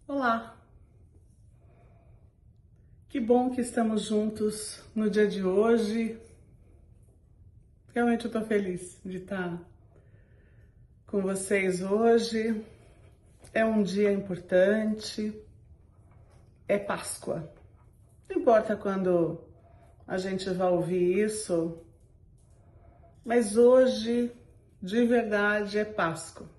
Olá, que bom que estamos juntos no dia de hoje. Realmente eu tô feliz de estar com vocês hoje. É um dia importante, é Páscoa. Não importa quando a gente vai ouvir isso, mas hoje, de verdade, é Páscoa.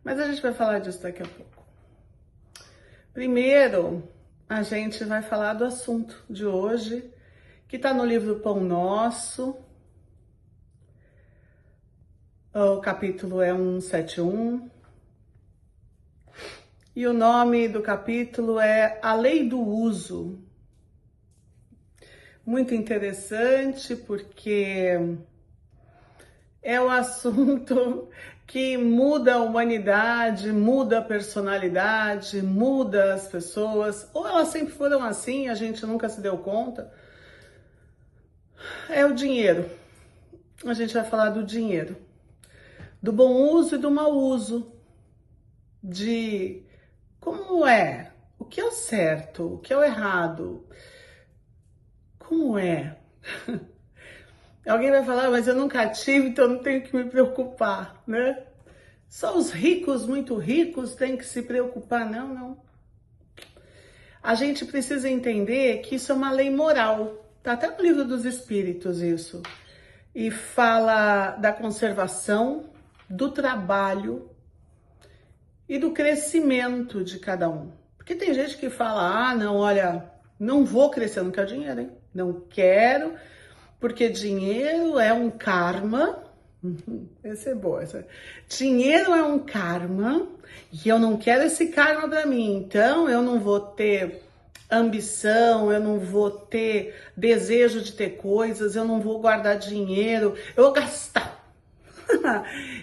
Mas a gente vai falar disso daqui a pouco. Primeiro, a gente vai falar do assunto de hoje, que está no livro Pão Nosso. O capítulo é 171. E o nome do capítulo é A Lei do Uso. Muito interessante porque é um assunto que muda a humanidade, muda a personalidade, muda as pessoas. Ou elas sempre foram assim, a gente nunca se deu conta. É o dinheiro. A gente vai falar do dinheiro. Do bom uso e do mau uso. De como é, o que é o certo, o que é o errado, como é? Alguém vai falar, mas eu nunca tive, então não tenho que me preocupar, né? Só os ricos, muito ricos, têm que se preocupar. Não, não. A gente precisa entender que isso é uma lei moral. Tá até no livro dos Espíritos isso. E fala da conservação, do trabalho e do crescimento de cada um. Porque tem gente que fala, não, olha, não vou crescer, eu não quero dinheiro, hein? Não quero, porque dinheiro é um karma. Esse é bom. Dinheiro é um karma e eu não quero esse karma para mim. Então eu não vou ter ambição, eu não vou ter desejo de ter coisas, eu não vou guardar dinheiro, eu vou gastar.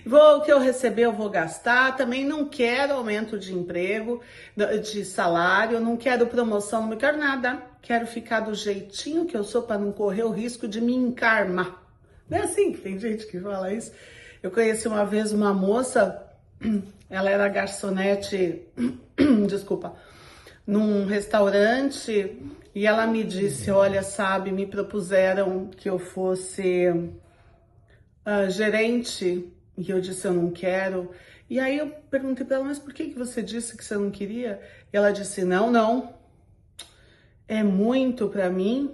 O que eu receber eu vou gastar. Também não quero aumento de emprego, de salário, não quero promoção, não quero nada. Quero ficar do jeitinho que eu sou para não correr o risco de me encarmar. Não é assim que tem gente que fala isso? Eu conheci uma vez uma moça, ela era garçonete, desculpa, num restaurante, e ela me disse, olha, sabe, me propuseram que eu fosse gerente, e eu disse, eu não quero. E aí eu perguntei para ela, mas por que você disse que você não queria? E ela disse, não, é muito para mim,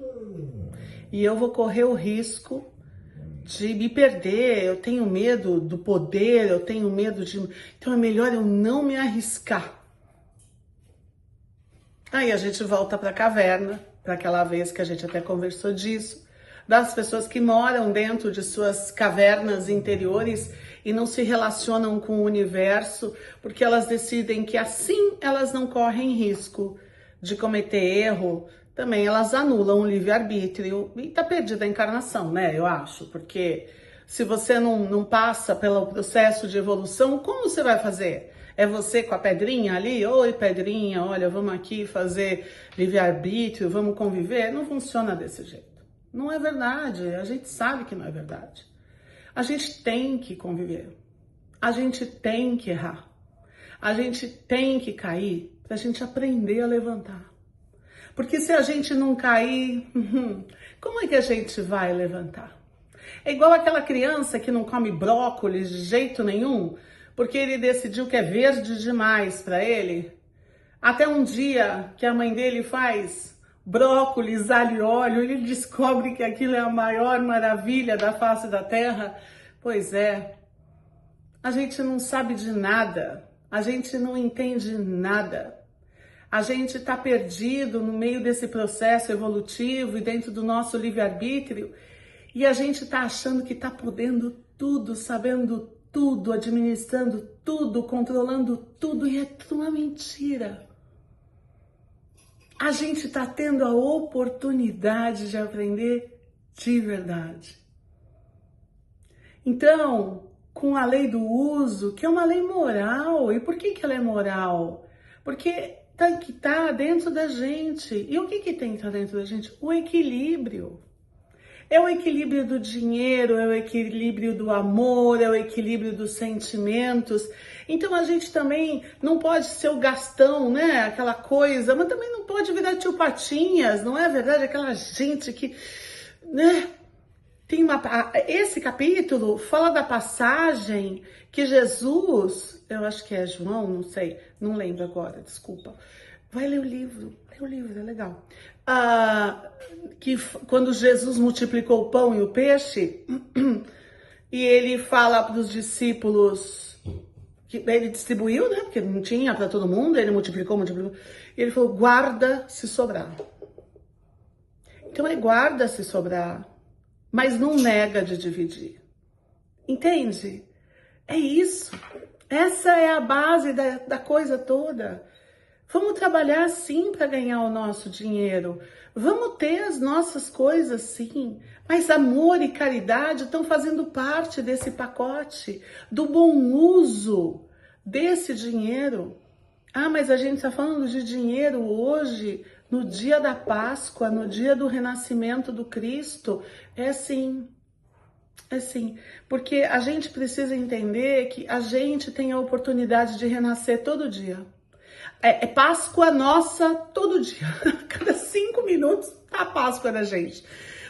e eu vou correr o risco de me perder, eu tenho medo do poder, eu tenho medo de... Então é melhor eu não me arriscar. Aí a gente volta para a caverna, para aquela vez que a gente até conversou disso, das pessoas que moram dentro de suas cavernas interiores e não se relacionam com o universo, porque elas decidem que assim elas não correm risco de cometer erro. Também elas anulam o livre-arbítrio e tá perdida a encarnação, né? Eu acho, porque se você não passa pelo processo de evolução, como você vai fazer? É você com a pedrinha ali? Oi, pedrinha, olha, vamos aqui fazer livre-arbítrio, vamos conviver? Não funciona desse jeito. Não é verdade, a gente sabe que não é verdade. A gente tem que conviver, a gente tem que errar, a gente tem que cair pra gente aprender a levantar. Porque se a gente não cair, como é que a gente vai levantar? É igual aquela criança que não come brócolis de jeito nenhum, porque ele decidiu que é verde demais para ele. Até um dia que a mãe dele faz brócolis, alho e óleo, ele descobre que aquilo é a maior maravilha da face da terra. Pois é, a gente não sabe de nada, a gente não entende nada. A gente está perdido no meio desse processo evolutivo e dentro do nosso livre-arbítrio e a gente está achando que está podendo tudo, sabendo tudo, administrando tudo, controlando tudo e é tudo uma mentira. A gente está tendo a oportunidade de aprender de verdade. Então, com a lei do uso, que é uma lei moral, e por que ela é moral? Porque tem que estar dentro da gente. E o que tem que estar dentro da gente? O equilíbrio. É o equilíbrio do dinheiro, é o equilíbrio do amor, é o equilíbrio dos sentimentos. Então a gente também não pode ser o gastão, né? Aquela coisa, mas também não pode virar tio Patinhas, não é verdade? Aquela gente que, né? Esse capítulo fala da passagem que Jesus, eu acho que é João, não sei, não lembro agora, desculpa. Vai ler o livro, é legal. Que quando Jesus multiplicou o pão e o peixe, e ele fala para os discípulos, que ele distribuiu, né? Porque não tinha para todo mundo, ele multiplicou, e ele falou, guarda se sobrar. Então ele guarda se sobrar, mas não nega de dividir. Entende? É isso. Essa é a base da coisa toda. Vamos trabalhar sim para ganhar o nosso dinheiro. Vamos ter as nossas coisas sim. Mas amor e caridade estão fazendo parte desse pacote, do bom uso desse dinheiro. Mas a gente está falando de dinheiro hoje, no dia da Páscoa, no dia do renascimento do Cristo. É sim. É sim, porque a gente precisa entender que a gente tem a oportunidade de renascer todo dia. É Páscoa nossa todo dia. Cada 5 minutos tá a Páscoa da gente.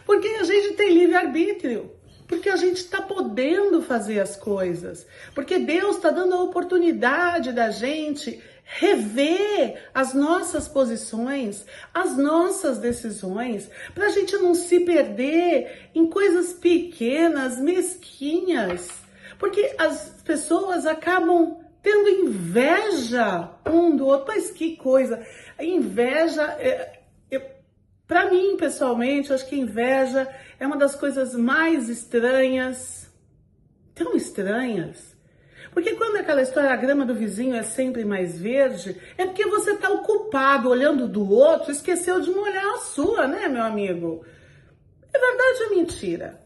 Porque a gente tem livre-arbítrio. Porque a gente está podendo fazer as coisas. Porque Deus está dando a oportunidade da gente rever as nossas posições, as nossas decisões, para a gente não se perder em coisas pequenas, mesquinhas. Porque as pessoas acabam tendo inveja um do outro. Mas que coisa! A inveja, para mim, pessoalmente, eu acho que inveja é uma das coisas mais estranhas, tão estranhas. Porque quando aquela história, a grama do vizinho é sempre mais verde, é porque você está ocupado olhando do outro, esqueceu de molhar a sua, né, meu amigo? É verdade ou mentira?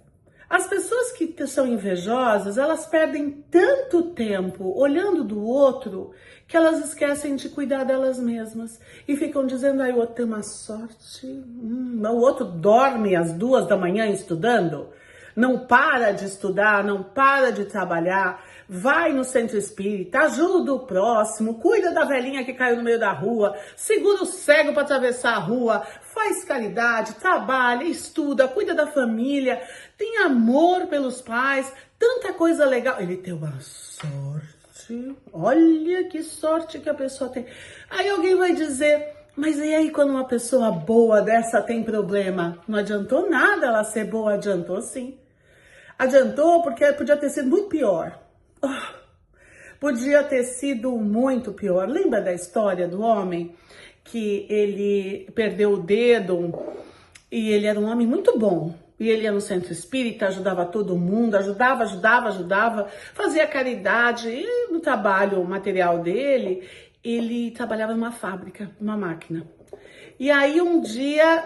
As pessoas que são invejosas, elas perdem tanto tempo olhando do outro que elas esquecem de cuidar delas mesmas e ficam dizendo, o outro tem uma sorte, o outro dorme às 2 da manhã estudando, não para de estudar, não para de trabalhar, vai no centro espírita, ajuda o próximo, cuida da velhinha que caiu no meio da rua, segura o cego para atravessar a rua, faz caridade, trabalha, estuda, cuida da família, tem amor pelos pais, tanta coisa legal. Ele tem uma sorte, olha que sorte que a pessoa tem. Aí alguém vai dizer, mas e aí quando uma pessoa boa dessa tem problema? Não adiantou nada ela ser boa, adiantou sim. Adiantou porque podia ter sido muito pior. Podia ter sido muito pior. Lembra da história do homem que ele perdeu o dedo e ele era um homem muito bom. E ele ia no centro espírita, ajudava todo mundo, ajudava, fazia caridade. E no trabalho material dele, ele trabalhava numa fábrica, numa máquina. E aí um dia,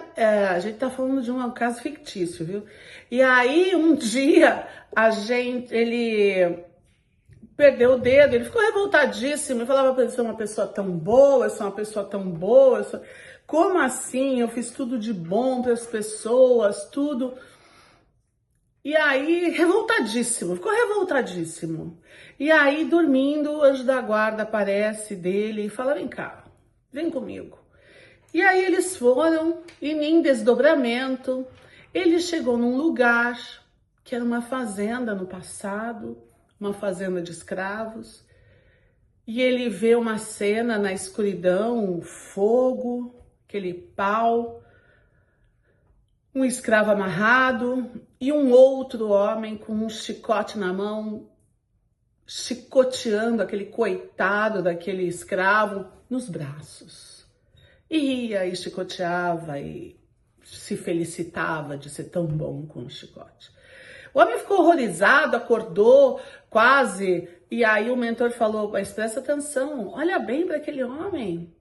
a gente tá falando de um caso fictício, viu? E aí um dia ele perdeu o dedo, ele ficou revoltadíssimo, ele falava, eu sou uma pessoa tão boa, eu sou uma pessoa tão boa, como assim? Eu fiz tudo de bom para as pessoas, tudo. E aí, ficou revoltadíssimo. E aí, dormindo, o anjo da guarda aparece dele e fala, vem cá, vem comigo. E aí eles foram, e em desdobramento, ele chegou num lugar que era uma fazenda no passado, uma fazenda de escravos, e ele vê uma cena na escuridão, um fogo, aquele pau, um escravo amarrado e um outro homem com um chicote na mão, chicoteando aquele coitado daquele escravo nos braços. E ria e chicoteava e se felicitava de ser tão bom com o chicote. O homem ficou horrorizado, acordou quase, e aí o mentor falou, mas presta atenção, olha bem para aquele homem.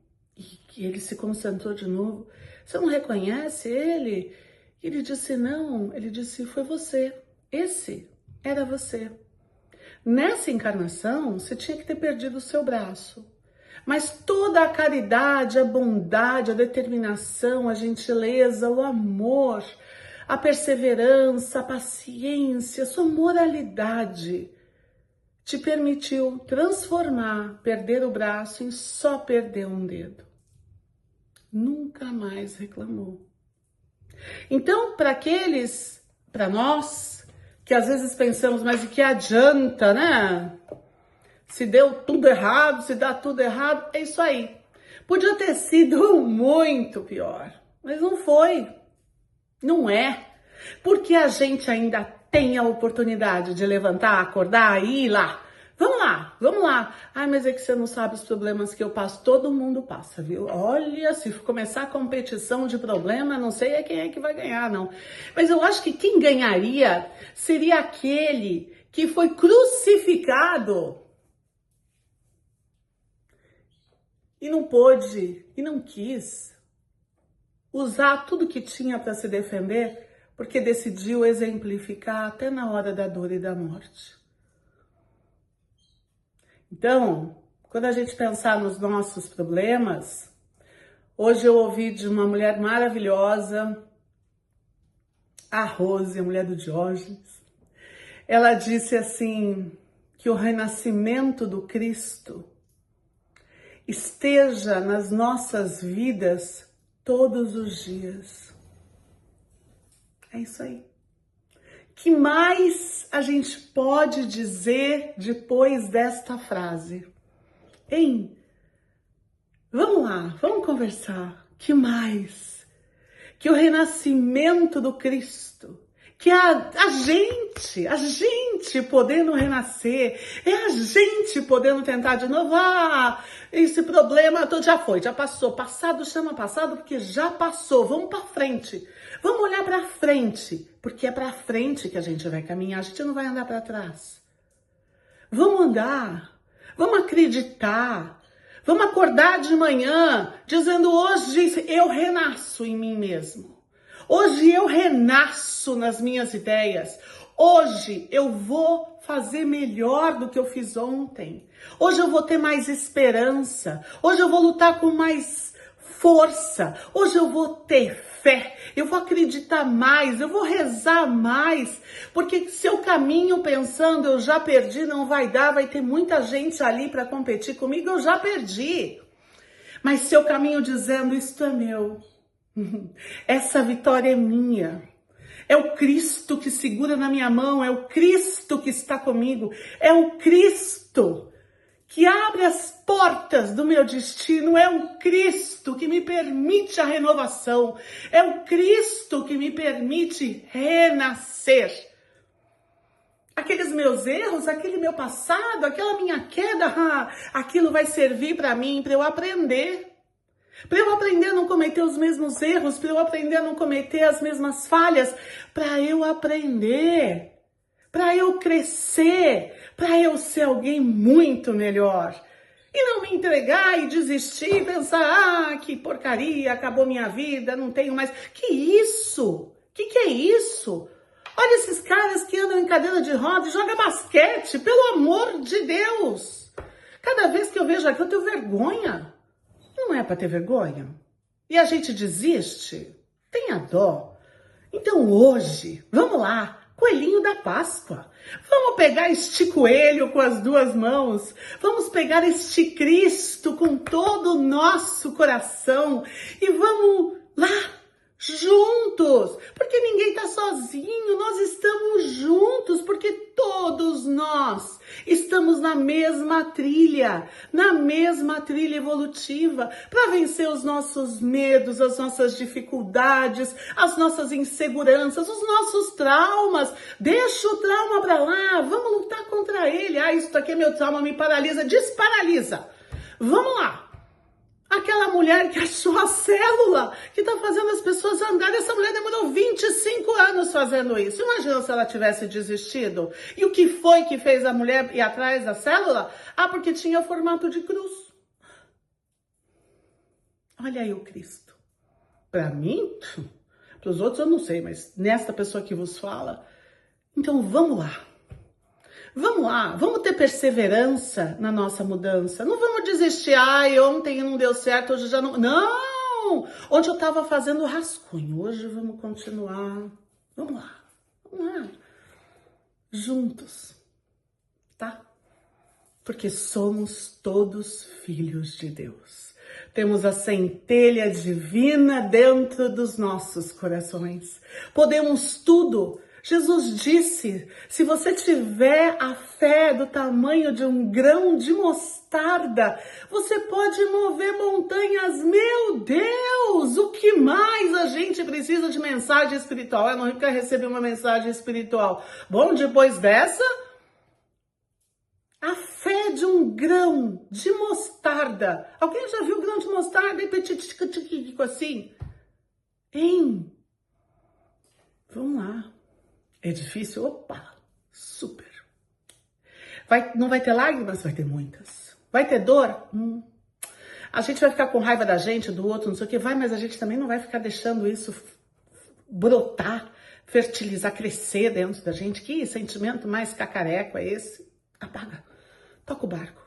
E ele se concentrou de novo. Você não reconhece ele? Ele disse, não. Ele disse, foi você. Esse era você. Nessa encarnação, você tinha que ter perdido o seu braço. Mas toda a caridade, a bondade, a determinação, a gentileza, o amor, a perseverança, a paciência, sua moralidade te permitiu transformar, perder o braço em só perder um dedo. Nunca mais reclamou. Então, para nós, que às vezes pensamos, mas de que adianta, né? Se deu tudo errado, se dá tudo errado, é isso aí. Podia ter sido muito pior, mas não foi. Não é. Porque a gente ainda tem a oportunidade de levantar, acordar e ir lá. Vamos lá, vamos lá. Ai, mas é que você não sabe os problemas que eu passo. Todo mundo passa, viu? Olha, se começar a competição de problema, não sei quem é que vai ganhar, não. Mas eu acho que quem ganharia seria aquele que foi crucificado e não pôde, e não quis usar tudo que tinha para se defender, porque decidiu exemplificar até na hora da dor e da morte. Então, quando a gente pensar nos nossos problemas, hoje eu ouvi de uma mulher maravilhosa, a Rose, a mulher do Diógenes. Ela disse assim, que o renascimento do Cristo esteja nas nossas vidas todos os dias. É isso aí. Que mais a gente pode dizer depois desta frase? Hein? Vamos lá, vamos conversar. Que mais? Que o renascimento do Cristo, que a gente podendo renascer, é a gente podendo tentar de novo. Ah, esse problema todo já foi, já passou. Passado chama passado porque já passou. Vamos para frente. Vamos olhar para frente, porque é para frente que a gente vai caminhar. A gente não vai andar para trás. Vamos andar, vamos acreditar. Vamos acordar de manhã dizendo: hoje eu renasço em mim mesmo. Hoje eu renasço nas minhas ideias. Hoje eu vou fazer melhor do que eu fiz ontem. Hoje eu vou ter mais esperança. Hoje eu vou lutar com mais força. Hoje eu vou ter fé. Eu vou acreditar mais. Eu vou rezar mais. Porque se eu caminho pensando eu já perdi, não vai dar, vai ter muita gente ali para competir comigo, eu já perdi. Mas se eu caminho dizendo: isto é meu. Essa vitória é minha. É o Cristo que segura na minha mão, é o Cristo que está comigo, é o Cristo que abre as portas do meu destino, é o Cristo que me permite a renovação, é o Cristo que me permite renascer. Aqueles meus erros, aquele meu passado, aquela minha queda, aquilo vai servir para mim, para eu aprender. Para eu aprender a não cometer os mesmos erros, para eu aprender a não cometer as mesmas falhas, para eu aprender, para eu crescer, para eu ser alguém muito melhor. E não me entregar e desistir e pensar: que porcaria, acabou minha vida, não tenho mais. Que isso? Que é isso? Olha esses caras que andam em cadeira de roda e jogam basquete, pelo amor de Deus. Cada vez que eu vejo aqui eu tenho vergonha. Não é para ter vergonha? E a gente desiste? Tenha dó. Então hoje, vamos lá, coelhinho da Páscoa. Vamos pegar este coelho com as duas mãos. Vamos pegar este Cristo com todo o nosso coração. E vamos lá, juntos. Porque ninguém está sozinho, nós estamos juntos. Porque todos nós estamos na mesma trilha evolutiva, para vencer os nossos medos, as nossas dificuldades, as nossas inseguranças, os nossos traumas. Deixa o trauma para lá, vamos lutar contra ele. Isso aqui é meu trauma, me paralisa, desparalisa. Vamos lá. Aquela mulher que achou a célula, que está fazendo as pessoas andarem, essa mulher demorou 25 anos fazendo isso. Imagina se ela tivesse desistido. E o que foi que fez a mulher ir atrás da célula? Porque tinha formato de cruz. Olha aí o Cristo. Para mim, para os outros eu não sei, mas nesta pessoa que vos fala. Então vamos lá. Vamos lá, vamos ter perseverança na nossa mudança. Não vamos desistir. Ontem não deu certo, hoje já não. Não! Ontem eu estava fazendo rascunho, hoje vamos continuar. Vamos lá, vamos lá. Juntos, tá? Porque somos todos filhos de Deus. Temos a centelha divina dentro dos nossos corações. Podemos tudo. Jesus disse, se você tiver a fé do tamanho de um grão de mostarda, você pode mover montanhas. Meu Deus, o que mais a gente precisa de mensagem espiritual? Eu nunca recebi uma mensagem espiritual. Bom, depois dessa, a fé de um grão de mostarda. Alguém já viu grão de mostarda e petitico assim? Hein? Vamos lá. É difícil? Opa, super. Não vai ter lágrimas? Vai ter muitas. Vai ter dor? A gente vai ficar com raiva da gente, do outro, não sei o que, mas a gente também não vai ficar deixando isso brotar, fertilizar, crescer dentro da gente. Que sentimento mais cacareco é esse? Apaga. Toca o barco.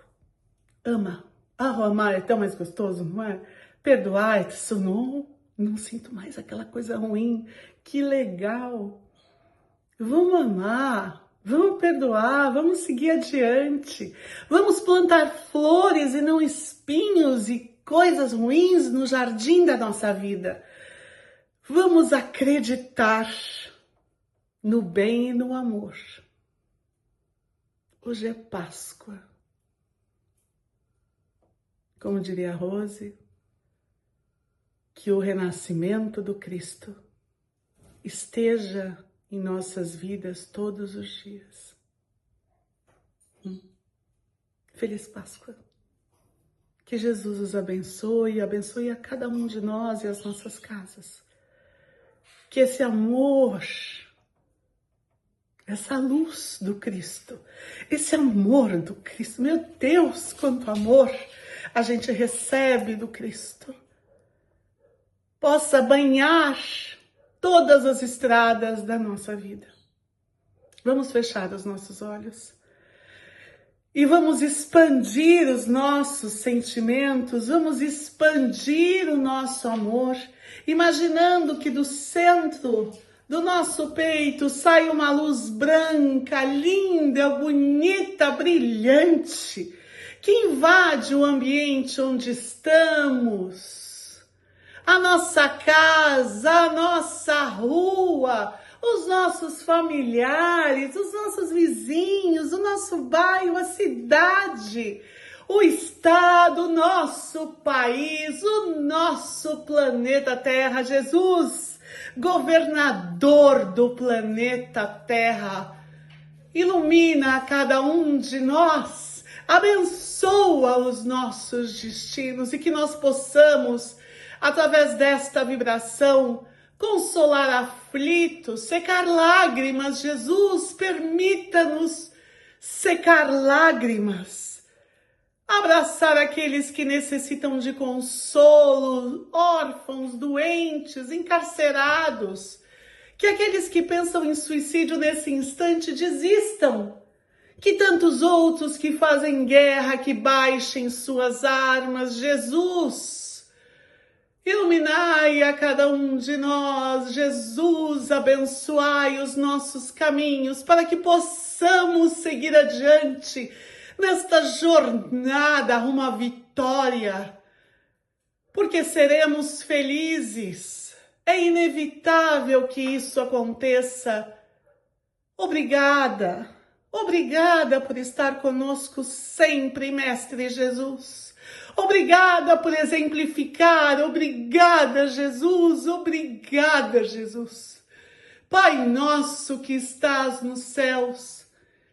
Ama. Amar é tão mais gostoso, não é? Perdoar, isso não sinto mais aquela coisa ruim. Que legal. Vamos amar, vamos perdoar, vamos seguir adiante. Vamos plantar flores e não espinhos e coisas ruins no jardim da nossa vida. Vamos acreditar no bem e no amor. Hoje é Páscoa. Como diria a Rose, que o renascimento do Cristo esteja em nossas vidas todos os dias. Feliz Páscoa. Que Jesus os abençoe, abençoe a cada um de nós e as nossas casas. Que esse amor, essa luz do Cristo, esse amor do Cristo, meu Deus, quanto amor a gente recebe do Cristo, possa banhar todas as estradas da nossa vida. Vamos fechar os nossos olhos e vamos expandir os nossos sentimentos, vamos expandir o nosso amor, imaginando que do centro do nosso peito sai uma luz branca, linda, bonita, brilhante, que invade o ambiente onde estamos, a nossa casa, a nossa rua, os nossos familiares, os nossos vizinhos, o nosso bairro, a cidade, o estado, o nosso país, o nosso planeta Terra. Jesus, governador do planeta Terra, ilumina a cada um de nós, abençoa os nossos destinos e que nós possamos, através desta vibração, consolar aflitos, secar lágrimas. Jesus, permita-nos secar lágrimas, abraçar aqueles que necessitam de consolo, órfãos, doentes, encarcerados. Que aqueles que pensam em suicídio nesse instante desistam. Que tantos outros que fazem guerra, que baixem suas armas. Jesus, iluminai a cada um de nós. Jesus, abençoai os nossos caminhos para que possamos seguir adiante nesta jornada rumo à vitória, porque seremos felizes. É inevitável que isso aconteça. Obrigada, obrigada por estar conosco sempre, Mestre Jesus. Obrigada por exemplificar, obrigada, Jesus, obrigada, Jesus. Pai nosso que estás nos céus,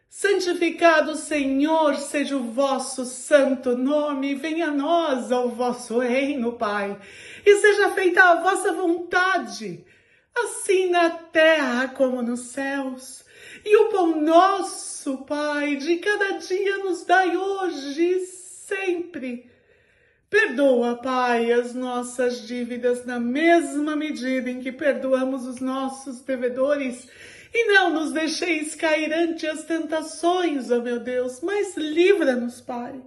santificado, Senhor, seja o vosso santo nome, venha a nós o vosso reino, Pai, e seja feita a vossa vontade, assim na terra como nos céus. E o pão nosso, Pai, de cada dia nos dai hoje e sempre. Perdoa, Pai, as nossas dívidas na mesma medida em que perdoamos os nossos devedores. E não nos deixeis cair ante as tentações, ó meu Deus, mas livra-nos, Pai.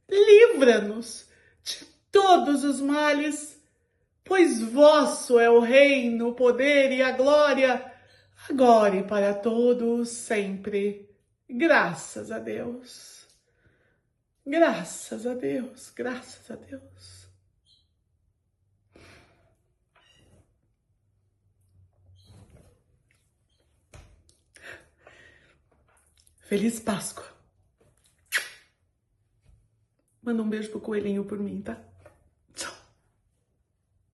Livra-nos de todos os males, pois vosso é o reino, o poder e a glória agora e para todos sempre. Graças a Deus. Graças a Deus, graças a Deus. Feliz Páscoa. Manda um beijo pro coelhinho por mim, tá?